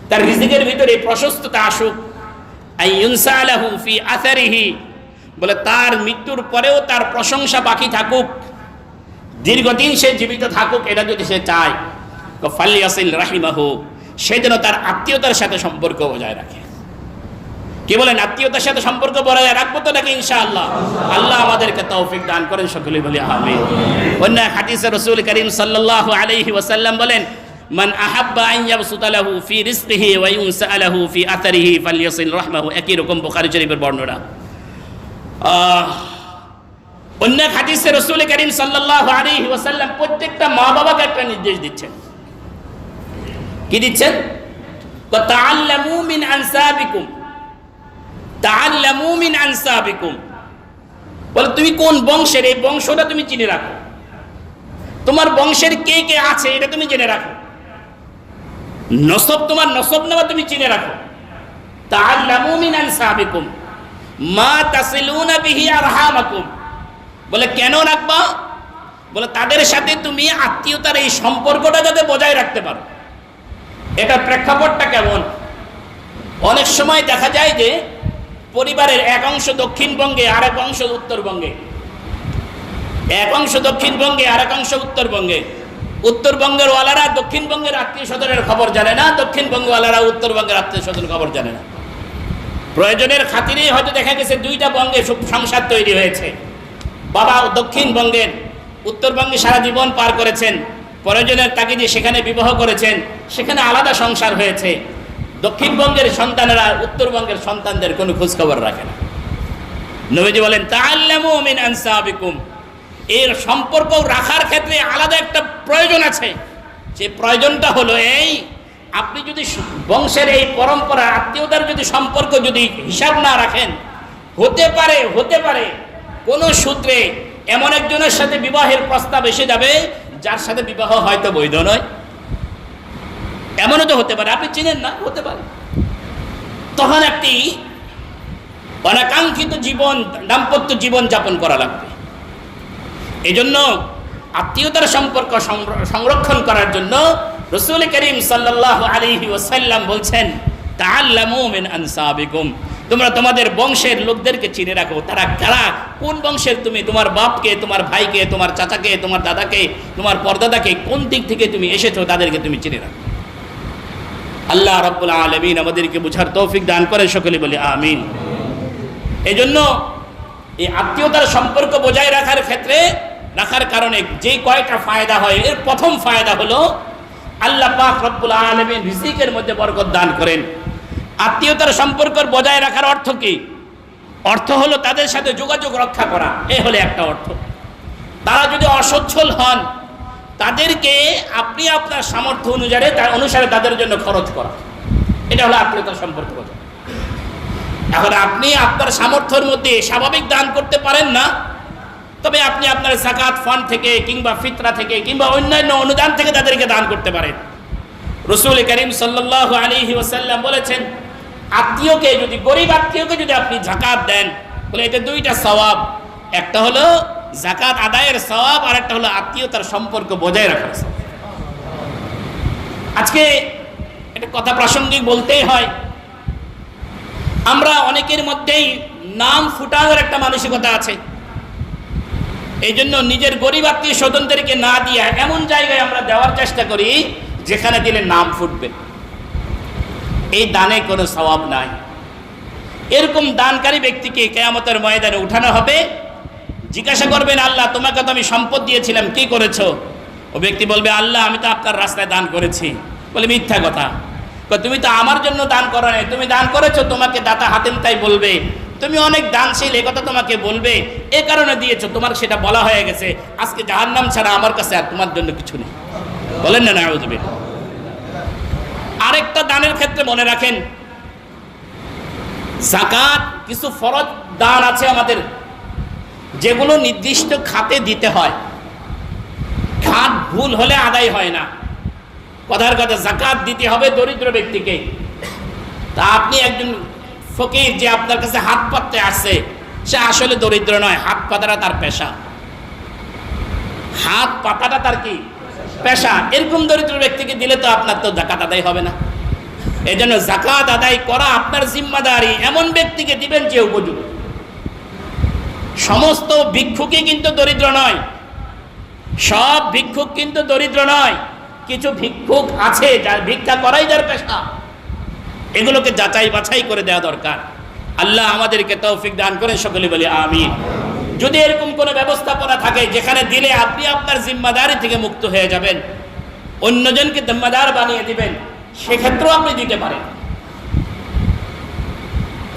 তার রিজিকের ভিতরে প্রশস্ততা আসুক, আন ইউনসা লাহু ফি আসারিহি, বলে তার মৃত্যুর পরেও তার প্রশংসা বাকি থাকুক, দীর্ঘদিন সে জীবিত থাকুক, এটা যদি সে চায়, ফালিয়াসিল রাহিমাহু, সে যেন তার আত্মীয়তার সাথে সম্পর্ক বজায় রাখে। কি বলেন? আত্মীয়তার সাথে সম্পর্ক বজায় রাখবো তো নাকি? ইনশাআল্লাহ। আল্লাহ আমাদেরকে তৌফিক দান করেন, সকলে বলি আমিন। অন্য হাদিসে রাসূল করিম সাল্লাল্লাহু আলাইহি ওয়াসাল্লাম বলেন, মান আহাব্বা আন ইয়াবসুতা লাহু ফি রিজকিহি ওয়া ইউনসা লাহু ফি আথারিহি ফালিয়াসিল রাহমাহু, একই রকম বুখারী শরীফের বর্ণনা। অন্য হাদিসে রাসূল করিম সাল্লাল্লাহু আলাইহি ওয়াসাল্লাম প্রত্যেকটা মা বাবাকে একটা নির্দেশ দিচ্ছেন। কি দিচ্ছেন? তাআল্লামু মিন আনসাবিকুম, তাআল্লামু মিন আনসাবিকুম, বলে তুমি কোন বংশের, এই বংশটা তুমি চিনে রাখো, তোমার বংশের কে কে আছে এটা তুমি জেনে রাখো, নসব, তোমার নসব নেওয়া তুমি চিনে রাখো। তাআল্লামু মিন আনসাবিকুম মা তাসিলুনা বিহি আরহামাকুম। বলে কেন রাখবা? বলে তাদের সাথে তুমি আত্মীয়তার এই সম্পর্কটা যাতে বজায় রাখতে পারো। এটার প্রেক্ষাপটটা কেমন? অনেক সময় দেখা যায় যে পরিবারের এক অংশ দক্ষিণবঙ্গে, আরেক অংশ উত্তরবঙ্গে, এক অংশ দক্ষিণবঙ্গে, আরেক অংশ উত্তরবঙ্গে। উত্তরবঙ্গের ওয়ালারা দক্ষিণবঙ্গের আত্মীয় স্বজনের খবর জানে না, দক্ষিণবঙ্গওয়ালারা উত্তরবঙ্গের আত্মীয় স্বজনের খবর জানে না। প্রয়োজনের খাতিরেই হয়তো দেখা গেছে দুইটা বঙ্গে সংসার তৈরি হয়েছে। বাবা দক্ষিণবঙ্গের, উত্তরবঙ্গে সারা জীবন পার করেছেন, প্রয়োজনের তাগিদে সেখানে বিবাহ করেছেন, সেখানে আলাদা সংসার হয়েছে। দক্ষিণবঙ্গের সন্তানেরা উত্তরবঙ্গের সন্তানদের কোনো খোঁজখবর রাখে না। নবীজি বলেন তাআল্লামু মিন আনসাবিকুম, এর সম্পর্ক রাখার ক্ষেত্রে আলাদা একটা প্রয়োজন আছে। যে প্রয়োজনটা হলো এই, আপনি যদি বংশের এই পরম্পরা আত্মীয়তার যদি সম্পর্ক যদি হিসাব না রাখেন, হতে পারে কোনো সূত্রে এমন একজনের সাথে বিবাহের প্রস্তাব এসে যাবে যার সাথে বিবাহ হয়তো বৈধ নয়। এমনও তো হতে পারে, আপনি চিনেন না, হতে পারে। তখন একটি অনাকাঙ্ক্ষিত জীবন, দাম্পত্য জীবন যাপন করা লাগবে। এই জন্য আত্মীয়তার সম্পর্ক সংরক্ষণ করার জন্য রাসূল করিম সাল্লাল্লাহু আলাইহি ওয়াসাল্লাম বলছেন তাআল্লামু মিন আনসাবিকুম, তোমরা তোমাদের বংশের লোকদেরকে চিনে রাখো। তারা কারা, কোন বংশের তুমি, তোমার বাপকে, তোমার ভাইকে, তোমার চাচাকে, তোমার দাদাকে, তোমার পরদাদাকে, কোন দিক থেকে তুমি এসেছো তাদেরকে তুমি চিনে রাখো। আল্লাহ রাব্বুল আলামিন আমাদেরকে বুঝার তৌফিক দান করেন, সকলে বলি আমিন। এই জন্য এই আত্মীয়তার সম্পর্ক বজায় রাখার কারণে যে কয়টা ফায়দা হয়, এর প্রথম ফায়দা হলো আল্লাহ পাক রব্বুল আলামিন রিজিকের মধ্যে বরকত দান করেন। আত্মীয়তার সম্পর্ক বজায় রাখার অর্থ কি? অর্থ হলো তাদের সাথে যোগাযোগ রক্ষা করা, এই হলো একটা অর্থ। তারা যদি অসচ্ছল হন, তাদেরকে আপনি আপনার সামর্থ্য অনুসারে তাদের জন্য খরচ করা, এটা হলো আত্মীয়তার সম্পর্ক বজায়। এখন আপনি আপনার সামর্থ্যের মধ্যে স্বাভাবিক দান করতে পারেন না, তবে আপনি আপনার যাকাত ফান্ড থেকে কিংবা ফিতরা থেকে কিংবা অন্যান্য অনুদান থেকে তাদেরকে দান করতে পারেন। রাসূল করিম সাল্লাল্লাহু আলাইহি ওয়াসাল্লাম বলেছেন, আত্মীয়কে যদি, গরিব আত্মীয়কে যদি আপনি যাকাত দেন, বলে এতে দুইটা সওয়াব, একটা হলো যাকাত আদায়ের সওয়াব, আর একটা হলো আত্মীয়তার সম্পর্ক বজায় রাখার সওয়াব। আজকে একটা কথা প্রাসঙ্গিক বলতেই হয়, আমরা অনেকের মধ্যেই নাম ফুটানোর একটা মানসিকতা আছে। এই জন্য নিজের গরিব আত্মীয় স্বজনদেরকে না দিয়ে এমন জায়গায় আমরা দেওয়ার চেষ্টা করি যেখানে দিলে নাম ফুটবে। এই দানে কোনো সওয়াব নাই। এরকম দানকারী ব্যক্তিকে কিয়ামতের ময়দানে উঠানো হবে, জিজ্ঞাসা করবেন আল্লাহ তোমাকে তো আমি সম্পদ দিয়েছিলাম, কি করেছো? ও ব্যক্তি বলবে আল্লাহ আমি তো আপনার রাস্তায় দান করেছি। বলে মিথ্যা কথা, তুমি তো আমার জন্য দান করো নাই, তুমি দান করেছো, তোমাকে দাতা হাতেম তাই বলবে, তুমি অনেক দানশীল, এ কথা তোমাকে বলবে, এ কারণে দিয়েছো, তোমার সেটা বলা হয়ে গেছে, আজকে জাহান্নাম ছাড়া আমার কাছে আর তোমার জন্য কিছু নেই। বলেন না নাউযুবিল্লাহ। আরেকটা দানের ক্ষেত্রে মনে রাখেন, যাকাত কিছু ফরজ দান আছে আমাদের, যেগুলো নির্দিষ্ট খাতে দিতে হয়, খাত ভুল হলে আদায় হয় না। কথার কথা, যাকাত দিতে হবে দরিদ্র ব্যক্তিকে। তা আপনি একজন ফকির যে আপনার কাছে হাত পাততে আসছে, সে আসলে দরিদ্র নয়, হাত পাতাটা তার পেশা, হাত পাতাটা তার কি পেশা। এরকম দরিদ্র ব্যক্তিকে দিলে তো আপনার তো যাকাত আদায় হবে না। এই জন্য যাকাত আদায় করা আপনার জিম্মাদারি, এমন ব্যক্তিকে দিবেন যে উপযুক্ত। সমস্ত ভিক্ষুকই কিন্তু দরিদ্র নয়, সব ভিক্ষুক কিন্তু দরিদ্র নয়। কিছু ভিক্ষুক আছে যার ভিক্ষা করাই যার পেশা, এগুলোকে যাচাই বাছাই করে দেওয়া দরকার। আল্লাহ আমাদেরকে তৌফিক দান করেন, সকলে বলি আমিন। যদি এরকম কোনো ব্যবস্থাপনা থাকে যেখানে দিলে আপনি আপনার জিম্মাদারি থেকে মুক্ত হয়ে যাবেন, অন্যজনকে জিম্মাদার বানিয়ে দিবেন, সেক্ষেত্রেও আপনি দিতে পারেন।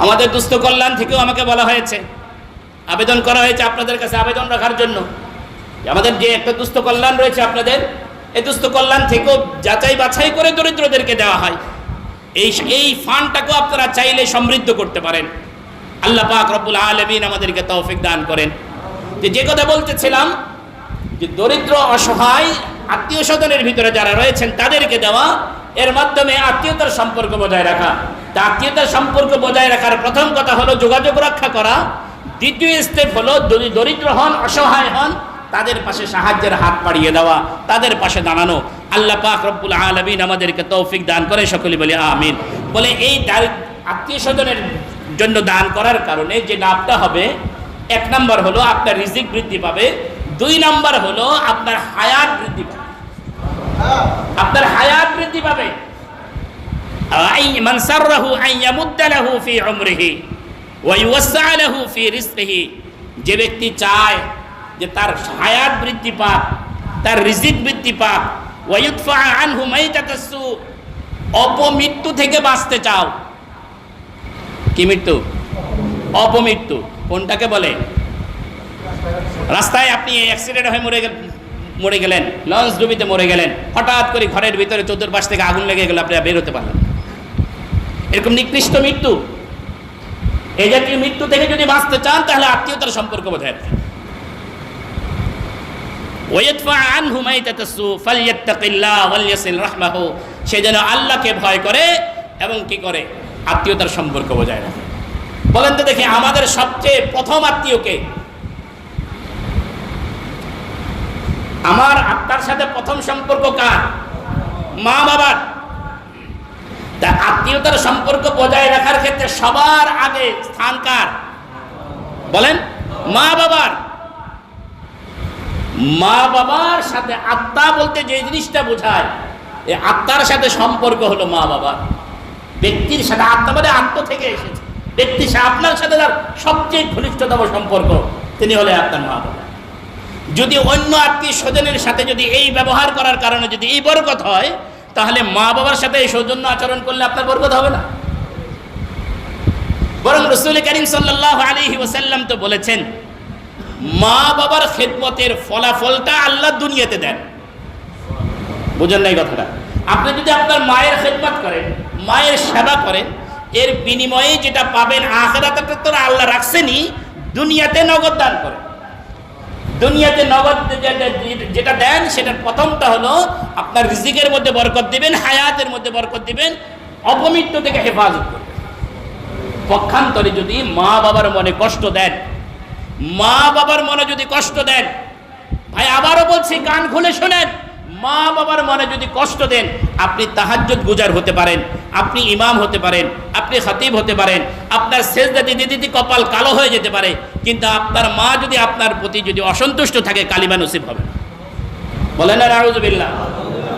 আমাদের দুস্থ কল্যাণ থেকেও আমাকে বলা হয়েছে, আবেদন করা হয়েছে আপনাদের কাছে আবেদন রাখার জন্য, আমাদের যে একটা দুস্থ কল্যাণ রয়েছে আপনাদের, এই দুস্থ কল্যাণ থেকেও যাচাই বাছাই করে দরিদ্রদেরকে দেওয়া হয়। এই ফান্ডটাকেও আপনারা চাইলে সমৃদ্ধ করতে পারেন। আল্লাহ পাক রব্বুল আলামিন আমাদেরকে তৌফিক দান করেন। যে কথা বলতেছিলাম যে দরিদ্র অসহায় আত্মীয় স্বজনের ভিতরে যারা রয়েছেন তাদেরকে দেওয়া, এর মাধ্যমে আত্মীয়তার সম্পর্ক বজায় রাখা। তা আত্মীয়তার সম্পর্ক বজায় রাখার প্রথম কথা হলো যোগাযোগ রক্ষা করা। দ্বিতীয় স্টেপ হলো যদি দরিদ্র হন, অসহায় হন, তাদের পাশে সাহায্যের হাত বাড়িয়ে দেওয়া, তাদের পাশে দাঁড়ানো। আল্লাহ পাক রব্বুল আলামিন আমাদেরকে তৌফিক দান করে, সকলে বলি আমিন। বলে এই আত্মীয় স্বজনের জন্য দান করার কারণে যে লাভটা হবে, এক নাম্বার হলো আপনার রিজিক বৃদ্ধি পাবে, দুই নাম্বার হলো আপনার হায়াত বৃদ্ধি পাবে। আপনার হায়াত বৃদ্ধি পাবে। মান সাররাহু আন ইয়ামুদ্দা লাহু ফি উমরিহি ওয়া ইউসাআ লাহু ফি রিজকিহি, যে ব্যক্তি চায় যে তার হায়াত বৃদ্ধি পাক, তার রিজিক বৃদ্ধি পাক, ওয়া ইউদফা আনহু মাইতাতাস সু, অপমৃত্যু থেকে বাঁচতে চাও। কি মৃত্যু? অপমৃত্যু। কোনটাকে বলে? রাস্তায় আপনি অ্যাক্সিডেন্ট হয়ে মরে গেলেন, লঞ্চ ডুবিতে মরে গেলেন, হঠাৎ করে ঘরের ভিতরে চতুর্পাশ থেকে আগুন লেগে গেল, আপনি বের হতে পারলেন। এরকম নিকৃষ্ট মৃত্যু, এই জাতীয় মৃত্যু থেকে যদি বাঁচতে চান তাহলে আত্মীয়তার সম্পর্ক বজায় রাখেন। সে যেন আল্লাহকে ভয় করে এবং কি করে? আত্মীয়তার সম্পর্ক বজায় রাখে। বলেন তো দেখি, আমাদের সবচেয়ে প্রথম আত্মীয়কে? আমার আত্মার সাথে প্রথম সম্পর্ক কার? মা বাবার। তা আত্মীয়তার সম্পর্ক বজায় রাখার ক্ষেত্রে সবার আগে স্থান কার? বলেন। মা বাবার। মা বাবার সাথে আত্মা বলতে যে জিনিসটা বোঝায়, এই আত্মার সাথে সম্পর্ক হলো মা বাবার। ব্যক্তির সাথে, আত্মা মানে আত্ম থেকে এসেছে, ব্যক্তির সাথে আপনার সাথে তার সবচেয়ে ঘনিষ্ঠতম সম্পর্ক তিনি হলে আপনার মা বাবা। যদি অন্য আত্মীয় স্বজনের সাথে যদি এই ব্যবহার করার কারণে যদি এই বরকত হয়, তাহলে মা বাবার সাথে এই সৌজন্য আচরণ করলে আপনার বরকত হবে না। বরং রাসূল করিম সাল্লাল্লাহু আলাইহি ওয়াসাল্লাম তো বলেছেন, মা বাবার খেদমতের ফলাফলটা আল্লাহ দুনিয়াতে দেন। বুঝেন নাই কথাটা? আপনি যদি আপনার মায়ের খেদমত করেন, মায়ের সেবা করেন, এর বিনিময়ে যেটা পাবেন আখিরাতে তো আল্লাহ রাখছেনই, দুনিয়াতে নগদ দান করেন। দুনিয়াতে নগদ যেটা দেন সেটার প্রথমটা হলো আপনার রিজিকের মধ্যে বরকত দিবেন, হায়াতের মধ্যে বরকত দিবেন, অপমৃত্যু থেকে হেফাজত করবেন। পক্ষান্তরে যদি মা বাবার মনে কষ্ট দেন, মা বাবার মনে যদি কষ্ট দেন, ভাই আবারও বলছি, কান খুলে শোনেন, মা বাবার মনে যদি কষ্ট দেন, আপনি তাহাজ্জুদ গুজার হতে পারেন, আপনি ইমাম হতে পারেন, আপনি খতিব হতে পারেন, আপনার সেজদা দিতে দিতে কপাল কালো হয়ে যেতে পারে, কিন্তু আপনার মা যদি আপনার প্রতি যদি অসন্তুষ্ট থাকে, কালিমা নসিব হবে না। বলেন না নাউযুবিল্লাহ?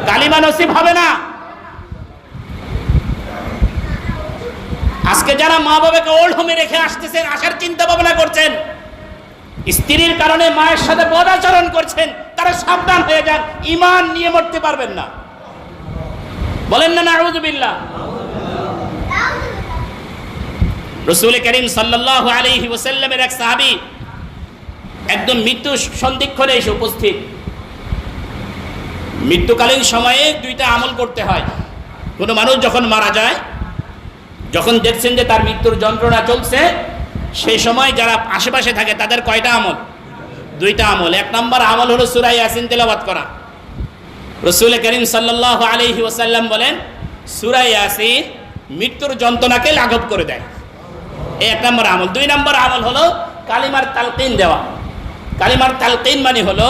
কালিমা নসিব হবে না। আজকে যারা মা বাবাকে ওল্ড হোমে রেখে আসতেছেন, আসার চিন্তা ভাবনা করছেন, স্ত্রীর কারণে মায়ের সাথে বদ আচরণ করছেন, তারা সাবধান হয়ে যান, ঈমান নিয়ে মরতে পারবেন না। বলেন না নাউযুবিল্লাহ? রাসূল করিম সাল্লাল্লাহু আলাইহি ওয়াসাল্লামের এক সাহাবী একদম মৃত্যু সন্ধিক্ষণে এসে উপস্থিত। মৃত্যুকালীন সময়ে দুইটা আমল করতে হয়। কোনো মানুষ যখন মারা যায়, যখন দেখছেন যে তার মৃত্যুর যন্ত্রণা চলছে, সেই সময় যারা আশেপাশে থাকে তাদের কয়টা আমল? দুইটা আমল। এক নম্বর আমল হলো সূরা ইয়াসিন তেলাওয়াত করা। রাসূল করিম সাল্লাল্লাহু আলাইহি ওয়াসাল্লাম বলেন, সূরা ইয়াসিন মৃত্যুর যন্ত্রণাকে লাঘব করে দেয়। এই এক নম্বর আমল। দুই নম্বর আমল হলো কালিমার তালকিন দেওয়া। কালিমার তালকিন মানে হলো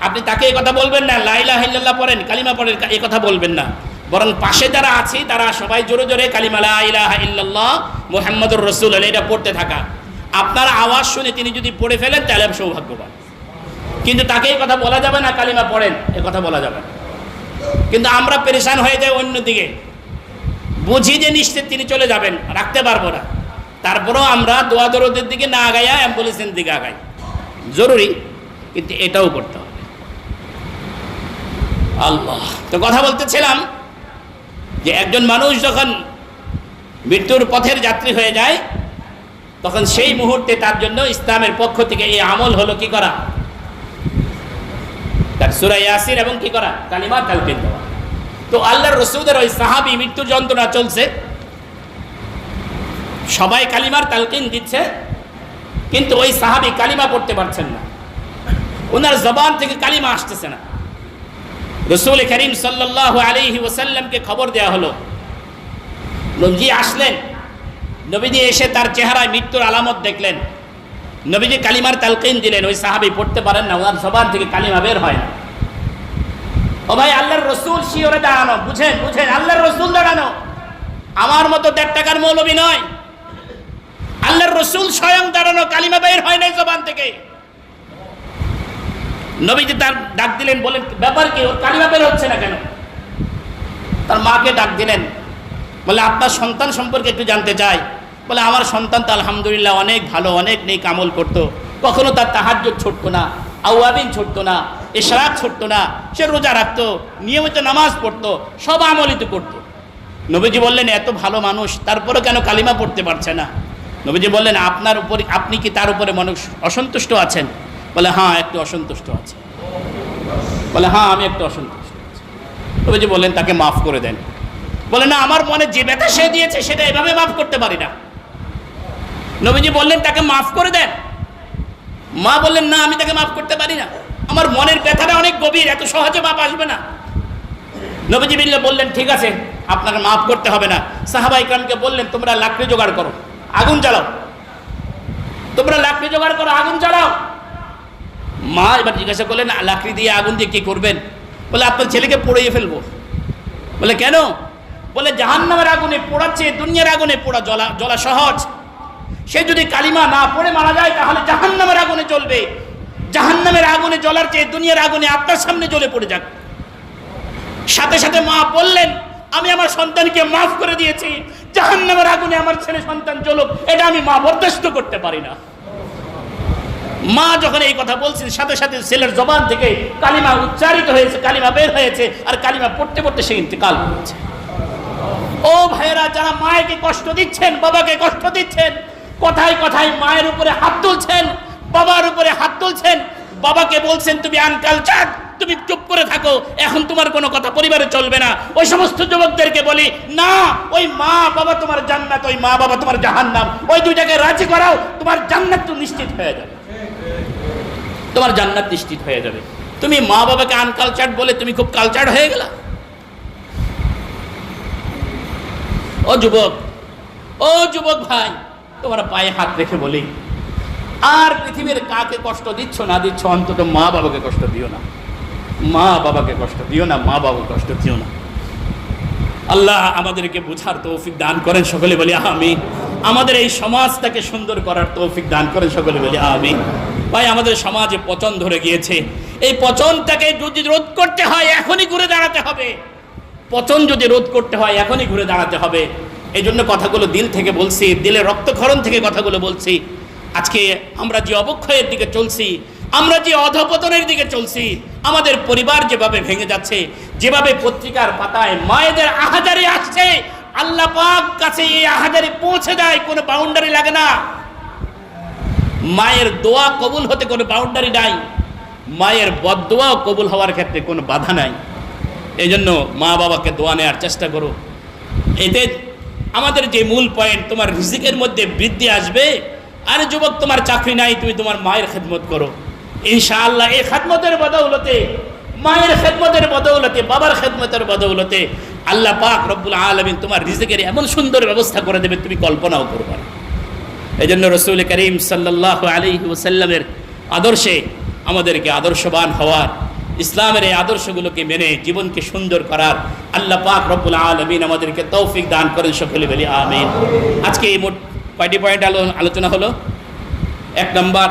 আপনি তাকে এই কথা বলবেন না, লা ইলাহা ইল্লাল্লাহ পড়েন, কালিমা পড়েন, এই কথা বলবেন না, বরং পাশে যারা আছে তারা সবাই জোরে জোরে কালিমা লা ইলাহা ইল্লাল্লাহ মুহাম্মাদুর রাসূলুল্লাহ এটা পড়তে থাকা। আপনার আওয়াজ শুনে তিনি যদি পড়ে ফেলেন তাহলে সৌভাগ্যবান। কিন্তু তাকে এই কথা বলা যাবে না, কালিমা পড়েন, এ কথা বলা যাবে না। কিন্তু আমরা পেরেশান হয়ে যাই অন্যদিকে, বুঝি যে নিশ্চিত তিনি চলে যাবেন, রাখতে পারবো না, তারপরেও আমরা দোয়া দরদের দিকে না আগাইয়া অ্যাম্বুলেন্সের দিকে আগাই। জরুরি, কিন্তু এটাও করতে হবে। আল্লাহ, তো কথা বলতেছিলাম যে একজন মানুষ যখন মৃত্যুর পথের যাত্রী হয়ে যায়, তখন সেই মুহূর্তে তার জন্য ইসলামের পক্ষ থেকে এই আমল হলো কি করা? তার সূরা ইয়াসিন এবং কি করা? কালিমা তালকিন দেওয়া। তো আল্লাহর রাসূলের ওই সাহাবী মৃত্যুর যন্ত্রণা চলছে, সবাই কালিমার তালকিন দিচ্ছে, কিন্তু ওই সাহাবী কালিমা পড়তে পারছেন না। ওনার জবান থেকে কালিমা আসতেছে না। রাসূল করিম সাল্লাল্লাহু আলাইহি ওয়াসাল্লামকে খবর দেয়া হলো। নবীজি আসলেন, নবীজি এসে তার চেহারায় মৃত্যুর আলামত দেখলেন। নবীজি কালিমার তালকিন দিলেন, ওই সাহাবী পড়তে পারেন না, ওনার জবান থেকে কালিমা বের হয় না। ও ভাই, আল্লাহর রাসূল শিওরে দাঁড়ানো, বুঝেন বুঝেন, আল্লাহর রাসূল দাঁড়ানো, আমার মতো 1.5 টাকার মৌলবী নয়। আল্লাহর রাসূল স্বয়ং দাঁড়ানো, কালিমা বের হয় না জবান থেকে। নবীজি তার ডাক দিলেন, বলেন ব্যাপার কি, ওর কালিমা বের হচ্ছে না কেন? তার মাকে ডাক দিলেন, বলে আপনার সন্তান সম্পর্কে একটু জানতে চাই। বলে আমার সন্তান তো আলহামদুলিল্লাহ অনেক ভালো, অনেক নেক আমল করতো, কখনো তার তাহাজ্জুদ ছুটতো না, আওয়াবিন ছুটতো না, ইশরাক ছুটতো না, সে রোজা রাখতো, নিয়মিত নামাজ পড়তো, সব আমলিত করতো। নবীজি বললেন এত ভালো মানুষ, তারপরে কেন কালিমা পড়তে পারছে না? নবীজি বললেন আপনার উপরে, আপনি কি তার উপরে মনে অসন্তুষ্ট আছেন? বলে হ্যাঁ একটু অসন্তুষ্ট আছে। বলে হ্যাঁ আমি একটু অসন্তুষ্ট আছি। নবীজি বললেন তাকে মাফ করে দেন। বলে না, আমার মনে যে ব্যথা সে দিয়েছে সেটা এভাবে মাফ করতে পারি না। নবীজি বললেন তাকে মাফ করে দেন। মা বললেন না, আমি তাকে মাফ করতে পারি না, আমার মনের ব্যথাটা অনেক গভীর, এত সহজে মাপ আসবে না। নবীজি বললেন ঠিক আছে, আপনাকে মাফ করতে হবে না। সাহাবা ইকরামকে বললেন তোমরা লাকড়ি জোগাড় করো, আগুন জ্বালাও, তোমরা লাকড়ি জোগাড় করো, আগুন জ্বালাও। মা এবার জিজ্ঞাসা করলেন লাকড়ি দিয়ে আগুন দিয়ে কি করবেন? বলে আপনার ছেলেকে পোড়িয়ে ফেলবো। বলে কেন? বলে জাহান্নামের আগুনে পোড়াচ্ছে, দুনিয়ার আগুনে পোড়া জ্বলা সহজ। সে যদি কালিমা না পড়ে মারা যায় তাহলে জাহান্নামের আগুনে জ্বলবে। জাহান্নামের আগুনে জ্বলার চেয়ে দুনিয়ার আগুনে আপনার সামনে জ্বলে পড়ে যাক। সাথে সাথে মা বললেন আমি আমার সন্তানকে মাফ করে দিয়েছি, জাহান্নামের আগুনে আমার ছেলে সন্তান জ্বলুক এটা আমি মা বরদাস্ত করতে পারি না। মা যখন এই কথা বলছেন সাথে সাথে ছেলের জবান থেকে কালিমা উচ্চারিত হয়েছে, কালিমা বের হয়েছে, আর কালিমা পড়তে পড়তে সে ইন্তেকাল করেছে। ও ভাইয়েরা, যারা মায়েকে কষ্ট দিচ্ছেন, বাবাকে কষ্ট দিচ্ছেন, কথায় কথায় মায়ের উপরে হাত তুলছেন, বাবার উপরে হাত তুলছেন, বাবাকে বলছেন তুমি আনকালচার, তুমি চুপ করে থাকো, এখন তোমার কোনো কথা পরিবারে চলবে না, ওই সমস্ত যুবকদেরকে বলি না, ওই মা বাবা তোমার জান্নাত, ওই মা বাবা তোমার জাহান্নাম, ওই দুইটাকে রাজি করাও, তোমার জান্নাত তো নিশ্চিত হয়ে যাবে, তোমার জান্নাত নিশ্চিত হয়ে যাবে। তুমি মা বাবাকে আনকালচার বলে তুমি খুব কালচার হয়ে গেলা। ও যুবক, ও যুবক ভাই, তোমার পায়ে হাত রেখে বলি, আর পৃথিবীর কাকে কষ্ট দিচ্ছ না দিচ্ছ, অন্তত মা বাবাকে কষ্ট দিও না, মা বাবাকে কষ্ট দিও না, মা বাবাকে কষ্ট দিও না। আল্লাহ আমাদেরকে বুঝার তৌফিক দান করেন, সকলে বলি আমিন। আমাদের এই সমাজটাকে সুন্দর করার তৌফিক দান করেন, সকলে বলি আমিন। ভাই, আমাদের সমাজে পচন ধরে গিয়েছে, এই পচনটাকে যদি রোধ করতে হয় এখনই ঘুরে দাঁড়াতে হবে। পচন যদি রোধ করতে হয় এখনই ঘুরে দাঁড়াতে হবে। এই জন্য কথাগুলো দিল থেকে বলছি, দিলের রক্তক্ষরণ থেকে কথাগুলো বলছি। আজকে আমরা যে অবক্ষয়ের দিকে চলছি, আমরা যে অধপতনের দিকে চলছি, আমাদের পরিবার যেভাবে ভেঙে যাচ্ছে, যেভাবে পত্রিকার পাতায় মায়েদের আহাজারি আসছে, আল্লাহ পাক কাছে এই আহাজারি পৌঁছে যায়, কোনো বাউন্ডারি লাগে না। মায়ের দোয়া কবুল হতে কোনো বাউন্ডারি নাই, মায়ের বদদোয়াও কবুল হওয়ার ক্ষেত্রে কোনো বাধা নাই। এই জন্য মা বাবাকে দোয়া নেওয়ার চেষ্টা করো। এতে আমাদের যে মূল পয়েন্ট, তোমার রিজিকের মধ্যে বৃদ্ধি আসবে। আরে যুবক, তোমার চাকরি নাই, তুমি তোমার মায়ের খেদমত করো, ইনশাআল্লাহ এই খেদমতের বদৌলতে, মায়ের খেদমতের বদৌলতে, বাবার খেদমতের বদৌলতে আল্লাহ পাক রব্বুল আলামিন তোমার রিজিকের এমন সুন্দর ব্যবস্থা করে দেবে তুমি কল্পনাও করবে না। এই জন্য রাসূল করিম সাল্লাল্লাহু আলাইহি ওয়াসাল্লামের আদর্শে আমাদেরকে আদর্শবান হওয়ার, ইসলামের এই আদর্শগুলোকে মেনে জীবনকে সুন্দর করার আল্লাহ পাক রব্বুল আলামিন আমাদেরকে তৌফিক দান করেন, সকলে বলি আমিন। আজকে এই মোট কয়টি পয়েন্ট আলোচনা হলো? 1 নম্বর,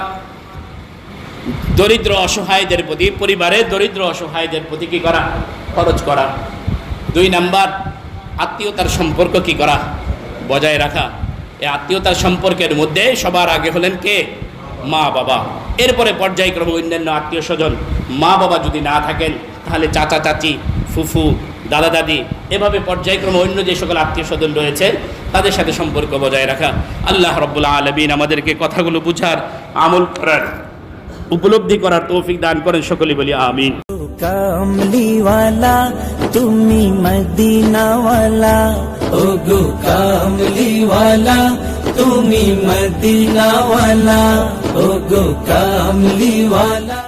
দরিদ্র অসহায়দের প্রতি, পরিবারে দরিদ্র অসহায়দের প্রতি কি করা? খরচ করা। 2 নম্বর, আত্মীয়তার সম্পর্ক কি করা? বজায় রাখা। এই আত্মীয়তার সম্পর্কের মধ্যে সবার আগে হলেন কে? মা বাবা। এরপরে পর্যায়ক্রমে অন্যান্য আত্মীয় স্বজন। মা বাবা যদি না থাকেন তাহলে চাচা চাচি, ফুফু, দাদা দাদি, এভাবে পর্যায়ক্রমে অন্য যে সকল আত্মীয় স্বজন রয়েছে তাদের সাথে সম্পর্ক বজায় রাখা। আল্লাহ রাব্বুল আলামিন আমাদেরকে কথাগুলো বুঝার, আমল করার, উপলব্ধি করার তৌফিক দান করেন, সকলে বলি আমিন। কামলিওয়ালা তুমি মদিনাওয়ালা, ও গো কামলিওয়ালা তুমি মদিনাওয়ালা, ও গো কামলিওয়ালা।